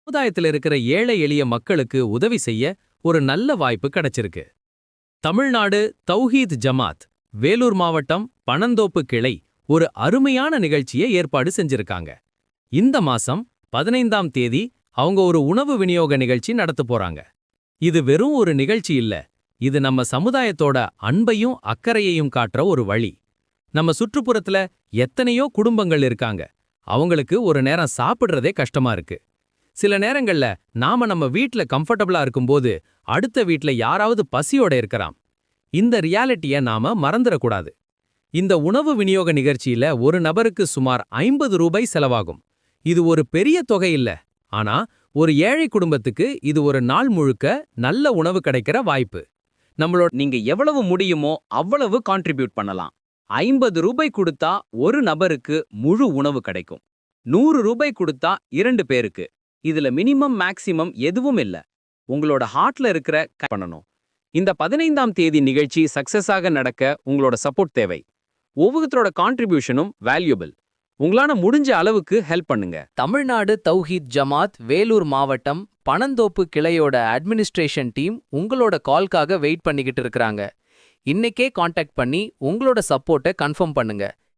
சமுதாயத்தில் இருக்கிற ஏழை எளிய மக்களுக்கு உதவி செய்ய ஒரு நல்ல வாய்ப்பு கிடைச்சிருக்கு. தமிழ்நாடு தௌஹீத் ஜமாத் வேலூர் மாவட்டம் பணந்தோப்பு கிளை ஒரு அருமையான நிகழ்ச்சியை ஏற்பாடு செஞ்சிருக்காங்க. இந்த மாசம் 15ஆம் தேதி அவங்க ஒரு உணவு விநியோக நிகழ்ச்சி நடத்த போறாங்க. இது வெறும் ஒரு நிகழ்ச்சி இல்ல, இது நம்ம சமுதாயத்தோட அன்பையும் அக்கறையையும் காட்டுற ஒரு வழி. நம்ம சுற்றுப்புறத்துல எத்தனையோ குடும்பங்கள் இருக்காங்க, அவங்களுக்கு ஒரு நேரம் சாப்பிடுறதே கஷ்டமா இருக்கு. சில நேரங்கள்ல நாம நம்ம வீட்ல கம்ஃபர்டபுளா இருக்கும்போது அடுத்த வீட்ல யாராவது பசியோட இருக்கலாம். இந்த ரியாலிட்டிய நாம மறந்துடக்கூடாது. இந்த உணவு விநியோக நிகழ்ச்சியில ஒரு நபருக்கு சுமார் 50 ரூபாய் செலவாகும். இது ஒரு பெரிய தொகை இல்ல, ஆனா ஒரு ஏழை குடும்பத்துக்கு இது ஒரு நாள் முழுக்க நல்ல உணவு கிடைக்கிற வாய்ப்பு. நீங்க எவ்வளவு முடியுமோ அவ்வளவு கான்ட்ரிபியூட் பண்ணலாம். 50 ரூபாய் கொடுத்தா ஒரு நபருக்கு முழு உணவு கிடைக்கும். 100 ரூபாய் கொடுத்தா 2 பேருக்கு. இதுல மினிமம் மேக்ஸிமம் எதுவும் இல்ல. உங்களோட ஹார்ட்ல இருக்கிற பண்ணணும். இந்த 15ஆம் தேதி நிகழ்ச்சி சக்சஸாக நடக்க உங்களோட சப்போர்ட் தேவை. ஒவ்வொருத்தரோட கான்ட்ரிபியூஷனும் வேல்யூபிள். உங்களால முடிஞ்ச அளவுக்கு ஹெல்ப் பண்ணுங்க. தமிழ்நாடு தௌஹீத் ஜமாத் வேலூர் மாவட்டம் பணந்தோப்பு கிளையோட அட்மினிஸ்ட்ரேஷன் டீம் உங்களோட கால்காக வெயிட் பண்ணிக்கிட்டு இருக்கிறாங்க. இன்னைக்கே காண்டாக்ட் பண்ணி உங்களோட சப்போர்ட்டை கன்ஃபார்ம் பண்ணுங்க.